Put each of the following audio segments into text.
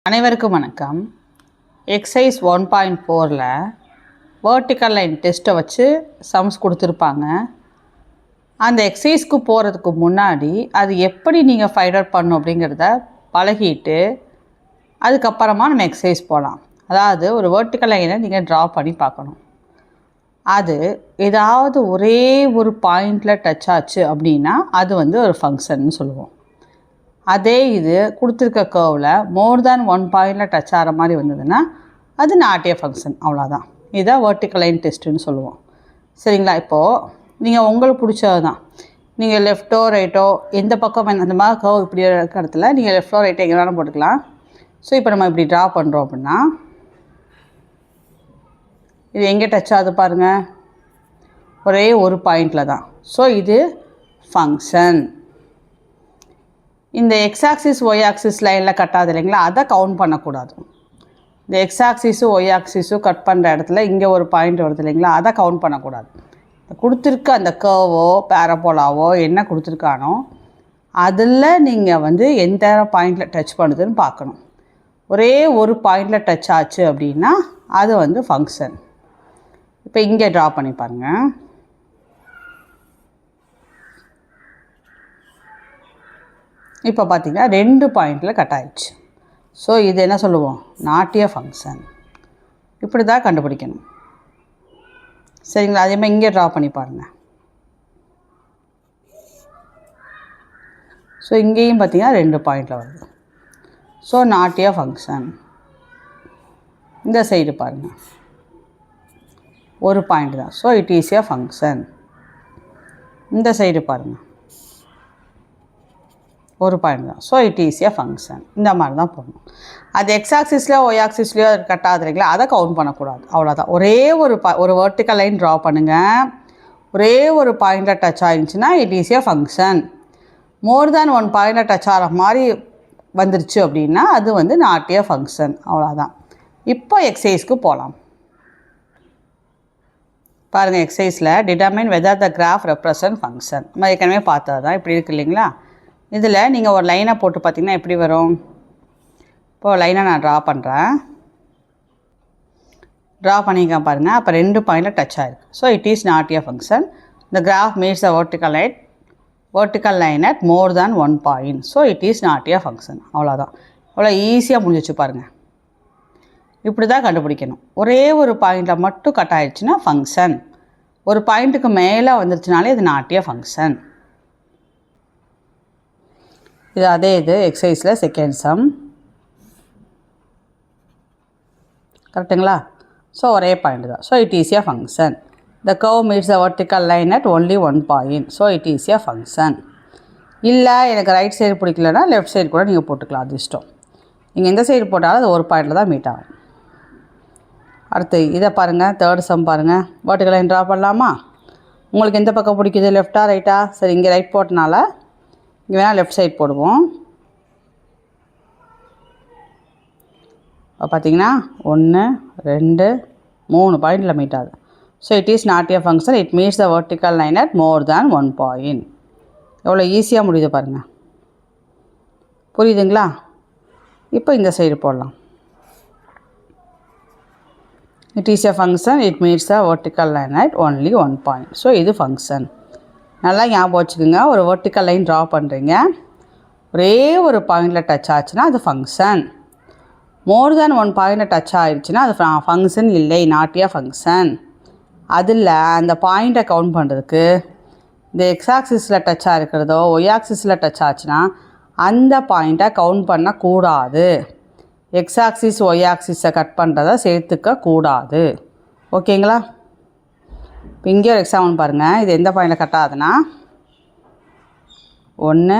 அனைவருக்கும் வணக்கம். Exercise 1.4ல் vertical line டெஸ்ட்டை வச்சு சம்ஸ் கொடுத்துருப்பாங்க. அந்த எக்ஸசைஸ்க்கு போகிறதுக்கு முன்னாடி அது எப்படி நீங்கள் ஃபைண்ட் அவுட் பண்ணணும் அப்படிங்கிறத பழகிட்டு அதுக்கப்புறமா நம்ம எக்ஸசைஸ் போகலாம். அதாவது ஒரு வேர்ட்டிக்கல் லைனை நீங்கள் ட்ரா பண்ணி பார்க்கணும். அது ஏதாவது ஒரே ஒரு பாயிண்டில் டச் ஆச்சு அப்படின்னா அது ஒரு ஃபங்க்ஷன்னு சொல்லுவோம். அதே இது கொடுத்துருக்க கர்வில் மோர் தேன் ஒன் பாயிண்டில் டச் ஆகிற மாதிரி வந்ததுன்னா அது நாட் ஏ ஃபங்க்ஷன். அவ்வளோதான். இதை வேர்ட்டிக்கல் லைன் டெஸ்ட்டுன்னு சொல்லுவோம். சரிங்களா? இப்போது நீங்கள் உங்களுக்கு பிடிச்சது தான். நீங்கள் லெஃப்ட்டோ ரைட்டோ எந்த பக்கம் அந்த மாதிரி கர்வ் இப்படி இருக்கிற இடத்துல நீங்கள் லெஃப்ட்டோ ரைட்டோ எங்கே வேணாலும் போட்டுக்கலாம். ஸோ இப்போ நம்ம இப்படி ட்ரா பண்ணுறோம் அப்படின்னா இது எங்கே டச் ஆகுது பாருங்கள், ஒரே ஒரு பாயிண்டில் தான். ஸோ இது ஃபங்க்ஷன். இந்த எக்ஸ் ஆக்சிஸ் ஒய் ஆக்சிஸ் லைனில் கட்டாது இல்லைங்களா, அதை கவுண்ட் பண்ணக்கூடாது. இந்த எக்ஸ் ஆக்சிஸும் ஒய் ஆக்சிஸும் கட் பண்ணுற இடத்துல இங்கே ஒரு பாயிண்ட் வருது இல்லைங்களா, அதை கவுண்ட் பண்ணக்கூடாது. கொடுத்துருக்க அந்த கர்வோ பேரபோலாவோ என்ன கொடுத்துருக்கானோ அதில் நீங்கள் எந்த பாயிண்டில் டச் பண்ணுதுன்னு பார்க்கணும். ஒரே ஒரு பாயிண்டில் டச் ஆச்சு அப்படின்னா அது ஃபங்க்ஷன். இப்போ இங்கே ட்ரா பண்ணி பாருங்கள். இப்போ பார்த்தீங்கன்னா 2 பாயிண்டில் கட் ஆயிடுச்சு. ஸோ இது என்ன சொல்லுவோம், நாட் ஏ ஃபங்க்ஷன். இப்படி தான் கண்டுபிடிக்கணும். சரிங்களா? அதே மாதிரி இங்கே ட்ரா பண்ணி பாருங்கள். ஸோ இங்கேயும் பார்த்தீங்கன்னா 2 பாயிண்டில் வருது. So not a function. இந்த சைடு பாருங்கள், ஒரு பாயிண்ட் தான். So it is a function. இந்த சைடு பாருங்கள், ஒரு பாயிண்ட் தான். So it is a function. இந்த மாதிரி தான் போடணும். அது எக்ஸ் ஆக்சிஸ்லையோ ஒய் ஆக்சிஸ்லையோ கட்டாது இல்லைங்களா, அதை கவுண்ட் பண்ணக்கூடாது. அவ்வளோதான். ஒரே ஒரு வேர்ட்டிக்கல் லைன் ட்ரா பண்ணுங்கள். ஒரே ஒரு பாயிண்டில் டச் ஆகிடுச்சுன்னா it is a function. More than one பாயிண்டில் டச் ஆகிற மாதிரி வந்துருச்சு அப்படின்னா அது நாட் ஏ ஃபங்க்ஷன். அவ்வளோதான். இப்போ எக்ஸசைஸ்க்கு போகலாம். பாருங்கள், எக்ஸசைஸில் determine whether the graph represent function. நம்ம ஏற்கனவே பார்த்தது தான். இப்படி இருக்கு இல்லைங்களா, இதில் நீங்கள் ஒரு லைனை போட்டு பார்த்தீங்கன்னா எப்படி வரும். இப்போது லைனை நான் ட்ரா பண்ணுறேன். ட்ரா பண்ணிக்க பாருங்கள். அப்போ 2 பாயிண்டில் டச் ஆகிருக்கு. So it is not a function. The graph meets the vertical line at more than one point. So it is not a function. அவ்வளோதான். அவ்வளோ ஈஸியாக முடிஞ்சிச்சு பாருங்கள். இப்படி தான் கண்டுபிடிக்கணும். ஒரே ஒரு பாயிண்டில் மட்டும் கட் ஆகிடுச்சுன்னா ஃபங்க்ஷன். ஒரு பாயிண்ட்டுக்கு மேலே வந்துருச்சுனாலே இது நாட் ஏ ஃபங்க்ஷன். இது அதே இது எக்ஸசைஸில் செகண்ட் சம். கரெக்டுங்களா? ஸோ ஒரே பாயிண்ட் தான். So it is a function. The curve meets the vertical line at only one point. So it is a function. இல்லை எனக்கு ரைட் சைடு பிடிக்கலன்னா லெஃப்ட் சைடு கூட நீங்கள் போட்டுக்கலாம், அது இஷ்டம். நீங்கள் எந்த சைடு போட்டாலும் அது ஒரு பாயிண்டில் தான் மீட் ஆகும். அடுத்து இதை பாருங்கள், தேர்ட் சம் பாருங்கள். வெர்டிக்கல் லைன் ட்ரா பண்ணலாமா? உங்களுக்கு எந்த பக்கம் பிடிக்குது, லெஃப்டா ரைட்டா? சரி, இங்கே ரைட் போட்டனால இங்கே வேணால் லெஃப்ட் சைட் போடுவோம். பார்த்தீங்கன்னா 1 2 3 பாயிண்டில் மீட் ஆகுது. So it is not a function. It meets the vertical line at more than one point. எவ்வளோ ஈஸியாக முடியுது பாருங்கள். புரியுதுங்களா? இப்போ இந்த சைடு போடலாம். It is a function. It meets the vertical line at only one point. So இது function. நல்லா ஞாபகம் வச்சுக்கோங்க. ஒரு வெர்டிக்கல் லைன் ட்ரா பண்ணுறீங்க, ஒரே ஒரு பாயிண்டில் டச் ஆச்சுன்னா அது ஃபங்க்ஷன். மோர் தேன் ஒன் பாயிண்டில் டச் ஆகிடுச்சுன்னா அது ஃபங்க்ஷன் இல்லை, நாட் ஏ ஃபங்க்ஷன். அதில் அந்த பாயிண்ட்டை கவுண்ட் பண்ணுறதுக்கு இந்த எக்ஸ் ஆக்சிஸில் டச் ஆகிருக்கிறதோ ஒய் ஆக்சிஸில் டச் ஆச்சுன்னா அந்த பாயிண்ட்டை கவுண்ட் பண்ணக்கூடாது. எக்ஸ் ஆக்சிஸ் ஒய் ஆக்சிஸை கட் பண்ணுறதை சேர்த்துக்க கூடாது. ஓகேங்களா? இப்போ இங்கே ஒரு எக்ஸாம்பிள் பாருங்கள். இது எந்த பாயிண்டில் கட் ஆகுதுன்னா 1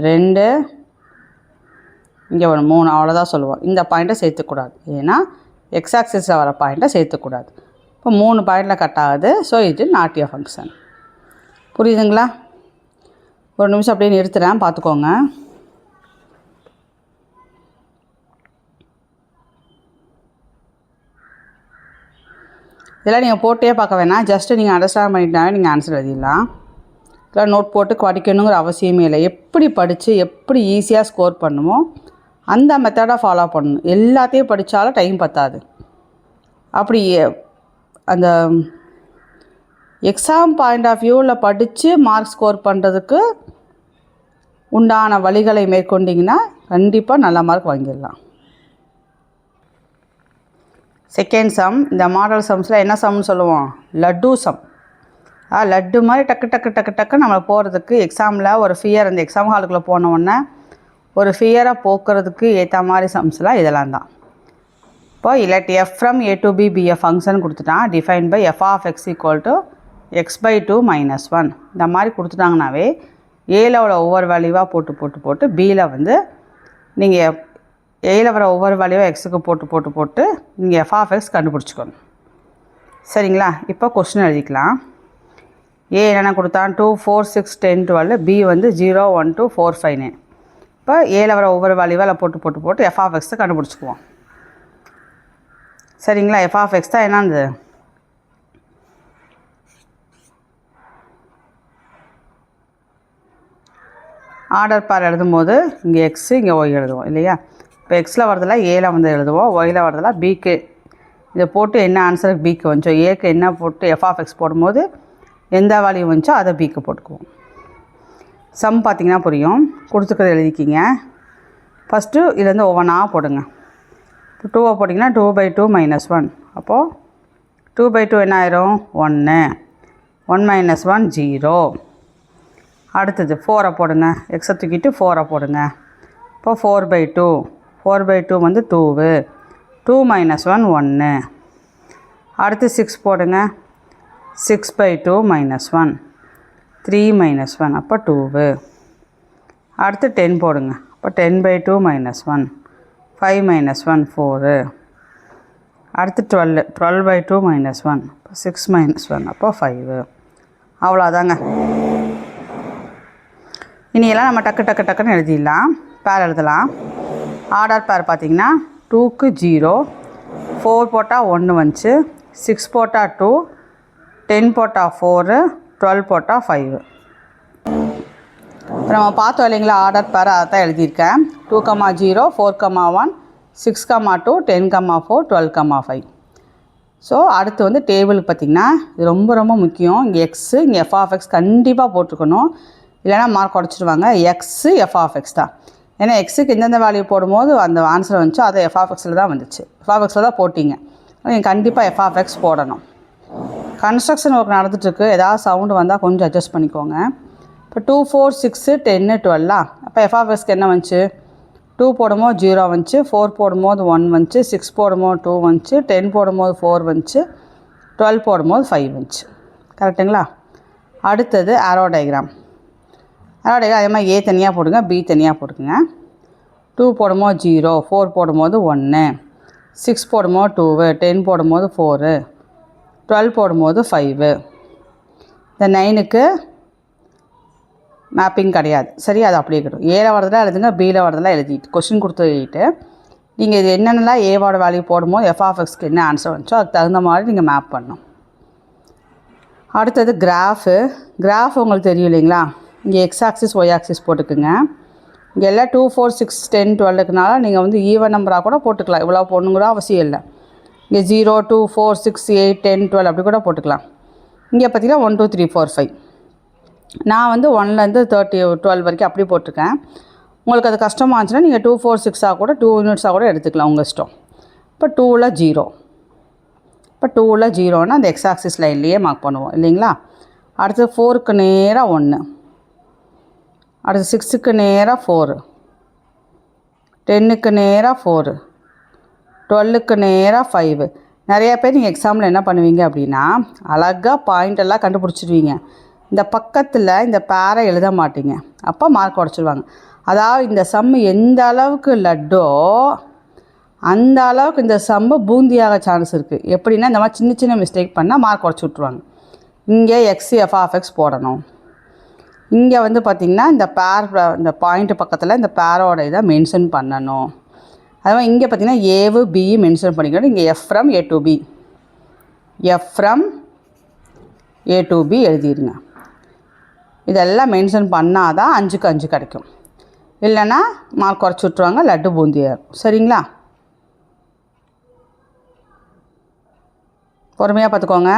2 இங்கே 3 அவ்வளோதான் சொல்லுவோம். இந்த பாயிண்ட்டை சேர்த்துக்கூடாது. ஏன்னா எக்ஸ் ஆக்சிஸில் வர பாயிண்ட்டை சேர்த்துக்கூடாது. இப்போ 3 பாயிண்டில் கட் ஆகுது. ஸோ இது நாட் ஏ ஃபங்க்ஷன். புரியுதுங்களா? ஒரு நிமிஷம் அப்படியே நிறுத்துகிறேன், பார்த்துக்கோங்க. இதெல்லாம் நீங்கள் போட்டே பார்க்க வேணாம். ஜஸ்ட்டு நீங்கள் அண்டர்ஸ்டாண்ட் பண்ணிட்டாலே நீங்கள் ஆன்சர் எழுதிடலாம். இதெல்லாம் நோட் போட்டு படிக்கணுங்கிற அவசியமே இல்லை. எப்படி படித்து எப்படி ஈஸியாக ஸ்கோர் பண்ணுமோ அந்த மெத்தடை ஃபாலோ பண்ணணும். எல்லாத்தையும் படித்தாலும் டைம் பத்தாது. அப்படி அந்த எக்ஸாம் பாயிண்ட் ஆஃப் வியூவில் படித்து மார்க் ஸ்கோர் பண்ணுறதுக்கு உண்டான வழிகளை மேற்கொண்டிங்கன்னா கண்டிப்பாக நல்ல மார்க் வாங்கிடலாம். செகண்ட் சம், இந்த மாடல் சம்ஸில் என்ன சம்னு சொல்லுவோம்? லட்டு சம். லட்டு மாதிரி டக்கு டக்கு டக்கு டக்கு நம்மளை போகிறதுக்கு எக்ஸாமில் ஒரு ஃபியர், அந்த எக்ஸாம் ஹாலுக்குள்ளே போனோடனே ஒரு ஃபியரை போக்குறதுக்கு ஏற்ற மாதிரி சம்ஸ்லாம் இதெல்லாம் தான். இப்போ let f from a to b be a function கொடுத்துட்டான். Define by f of x equal to x/2 minus 1. இந்த மாதிரி கொடுத்துட்டாங்கனாவே ஏல வர ஒவ்வொரு வேல்யூவாக போட்டு போட்டு போட்டு பியில் வந்து நீங்கள் ஏல வர ஒவ்வொரு வேல்யூவாக எக்ஸுக்கு போட்டு போட்டு போட்டு நீங்கள் f of x கண்டுபிடிச்சிக்கணும். சரிங்களா? இப்போ கொஸ்டின் எழுதிக்கலாம். ஏ என்னென்ன கொடுத்தான்? 2 4 6 10 12. பி வந்து 0 1 2 4 5 9. இப்போ ஏல வர ஒவ்வொரு வேல்யூவாக போட்டு போட்டு போட்டு f of x கண்டுபிடிச்சிக்குவோம். சரிங்களா? f of x தான் என்னது? ஆர்டர் பார் எழுதும்போது இங்கே எக்ஸு இங்கே ஒய் எழுதுவோம் இல்லையா? இப்போ எக்ஸில் வரதில்ல ஏல வந்து எழுதுவோம், ஒயில் வரதில்ல பிக்கு. இதை போட்டு என்ன ஆன்சருக்கு பிக்கு வந்துச்சோ, ஏக்கு என்ன போட்டு f of x போடும்போது எந்த வேல்யூ வந்துச்சோ அதை பிக்கு போட்டுக்குவோம். சம் பார்த்திங்கன்னா புரியும். கொடுத்துக்கிறது எழுதிக்கிங்க. ஃபஸ்ட்டு இதுலேருந்து ஒவ்வொன்றா போடுங்க. இப்போ 2 போட்டிங்கன்னா 2/2 minus 1. அப்போது 2/2 என்ன ஆயிரும்? 1. 1 minus 1 0. அடுத்தது 4 போடுங்க. எக்ஸை தூக்கிட்டு 4 போடுங்க. இப்போ 4/2. 4/2 வந்து 2. 2 minus 1 1. அடுத்து 6 போடுங்க. 6/2 minus 1. 3 minus 1 அப்போ 2. அடுத்து 10 போடுங்க. அப்போ 10/2 minus 1. 5 minus 1 4. அடுத்து 12. 12/2 minus 1. 6 minus 1 அப்போ 5. அவ்வளோதாங்க. இனியெல்லாம் நம்ம டக்கு டக்கு டக்குன்னு எழுதிடலாம். பேர் எழுதலாம். ஆர்டர் பேர் பார்த்திங்கன்னா 2க்கு 0, 4 போட்டால் 1 வந்துச்சு, 6 போட்டால் 2, 10 போட்டால் 4, 12 போட்டால் 5. இப்போ நம்ம பார்த்தோம் இல்லைங்களா? ஆர்டர் பேர் அதை தான் எழுதியிருக்கேன். 2, 0, 4, 1, 6, 2, 10, 4, 12, 5. ஸோ அடுத்து வந்து டேபிளுக்கு பார்த்திங்கன்னா இது ரொம்ப ரொம்ப முக்கியம். இங்கே எக்ஸு, இங்கே f of x கண்டிப்பாக போட்டுக்கணும். இல்லைனா மார்க் உடச்சிடுவாங்க. எக்ஸு f of x தான். ஏன்னா எக்ஸுக்கு எந்தெந்த வேல்யூ போடும்போது அந்த ஆன்சர் வந்துச்சோ அதை f of xயில் தான் வந்துச்சு. f of xயில் தான் போட்டிங்க. நீங்கள் கண்டிப்பாக f of x போடணும். கன்ஸ்ட்ரக்ஷன் ஒர்க் நடந்துகிட்ருக்கு. ஏதாவது சவுண்டு வந்தால் கொஞ்சம் அட்ஜஸ்ட் பண்ணிக்கோங்க. இப்போ 2 4 6 10 12. அப்போ f of xக்கு என்ன வந்துச்சு? 2 போடும்போது 0 வந்துச்சு, 4 போடும்போது 1 வந்துச்சு, 6 போடும்போது 2 வந்துச்சு, 10 போடும்போது 4 வந்துச்சு, 12 போடும்போது 5 வந்துச்சு. கரெக்டுங்களா? அடுத்தது ஆரோ டயக்ராம். ஆரோ டயக்ராம் அதே மாதிரி ஏ தனியாக போடுங்க, பி தனியாக போட்டுக்குங்க. 2 போடும்போது 0, 4 போடும்போது 1, 6 போடும்போது 2, 10 போடும்போது 4, 12 போடும்போது 5. இந்த 9க்கு மேப்பிங் கிடையாது. சரி, அது அப்படியே இருக்கட்டும். ஏல வரதெல்லாம் எழுதுங்க, பியில் வரதெல்லாம் எழுதிட்டு கொஸ்டின் கொடுத்து எழுதிட்டு நீங்கள் இது என்னென்னலாம் ஏவோட வேல்யூ போடும்போது f of xக்கு என்ன ஆன்சர் வந்துச்சோ அதுக்கு தகுந்த மாதிரி நீங்கள் மேப் பண்ணணும். அடுத்தது கிராஃபு. கிராஃப் உங்களுக்கு தெரியும் இல்லைங்களா? இங்கே எக்ஸ் ஆக்சிஸ் ஒய் ஆக்சிஸ் போட்டுக்குங்க. இங்கே எல்லாம் 2 4 6 10 12க்குனால நீங்கள் வந்து ஈவன் நம்பராக கூட போட்டுக்கலாம். இவ்வளோ போடணுங்கிற அவசியம் இல்லை. இங்கே 0 2 4 6 8 10 12 அப்படி கூட போட்டுக்கலாம். இங்கே பார்த்தீங்கன்னா 1 2 3 4 5. நான் வந்து 1லேருந்து 12 வரைக்கும் அப்படி போட்டிருக்கேன். உங்களுக்கு அது கஷ்டமாக இருந்துச்சுன்னா நீங்கள் 2 4 6 கூட 2 யூனிட்ஸாக கூட எடுத்துக்கலாம், உங்கள் இஷ்டம். இப்போ 2ல் 0. இப்போ 2ல் 0ன்னா அந்த எக்ஸ் ஆக்சிஸ் லைன்லேயே மார்க் பண்ணுவோம் இல்லைங்களா? அடுத்து 4க்கு நேராக 1, அடுத்து 6க்கு நேராக 4, 10க்கு நேராக 4, 12க்கு நேராக 5. நிறையா பேர் நீங்கள் எக்ஸாமில் என்ன பண்ணுவீங்க அப்படின்னா அழகாக பாயிண்டெல்லாம் கண்டுபிடிச்சிடுவீங்க. இந்த பக்கத்தில் இந்த பேரை எழுத மாட்டீங்க. அப்போ மார்க் உடச்சிடுவாங்க. அதாவது இந்த சம்மு எந்த அளவுக்கு லட்டோ அந்த அளவுக்கு இந்த சம்மு பூந்தியாக சான்ஸ் இருக்குது. எப்படின்னா இந்த மாதிரி சின்ன சின்ன மிஸ்டேக் பண்ணால் மார்க் உடச்சி விட்ருவாங்க. இங்கே எக்ஸ் f of x போடணும். இங்கே வந்து பார்த்திங்கன்னா இந்த இந்த பாயிண்ட் பக்கத்தில் இந்த பேரோட இதை மென்ஷன் பண்ணணும். அதுமாதிரி இங்கே பார்த்திங்கன்னா ஏவு பி மென்ஷன் பண்ணிக்கணும். இங்கே f from a to b, f from a to b எழுதிடுங்க. இதெல்லாம் மென்ஷன் பண்ணால் தான் 5க்கு 5 கிடைக்கும். இல்லைன்னா மார்க் குறைச்சி விட்ருவாங்க, லட்டு பூந்தியார். சரிங்களா? பொறுமையாக பார்த்துக்கோங்க.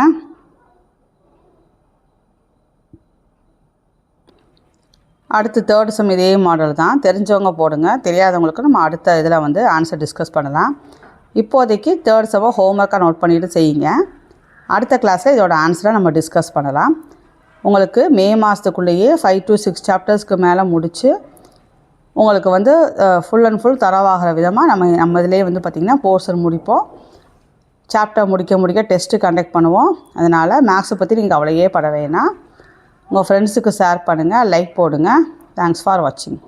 அடுத்து தேர்ட் சம் இதே மாடல் தான். தெரிஞ்சவங்க போடுங்க, தெரியாதவங்களுக்கு நம்ம அடுத்த இதில் வந்து ஆன்சர் டிஸ்கஸ் பண்ணலாம். இப்போதைக்கு தேர்ட் சம்மை ஹோம்ஒர்க்காக நோட் பண்ணிவிட்டு செய்யுங்க. அடுத்த கிளாஸில் இதோட ஆன்சரை நம்ம டிஸ்கஸ் பண்ணலாம். உங்களுக்கு மே மாதத்துக்குள்ளேயே 5 to 6 சாப்டர்ஸ்க்கு மேலே முடித்து உங்களுக்கு வந்து ஃபுல் அண்ட் ஃபுல் தரவாகிற விதமாக நம்ம இதிலே வந்து பார்த்திங்கன்னா போர்ஷன் முடிப்போம். சாப்டர் முடிக்க டெஸ்ட்டு கண்டக்ட் பண்ணுவோம். அதனால் மேக்ஸை பற்றி நீங்கள் அவ்வளோயே பட வேணாம். உங்கள் ஃப்ரெண்ட்ஸுக்கு ஷேர் பண்ணுங்கள், லைக் போடுங்க. தேங்க்ஸ் ஃபார் வாட்சிங்.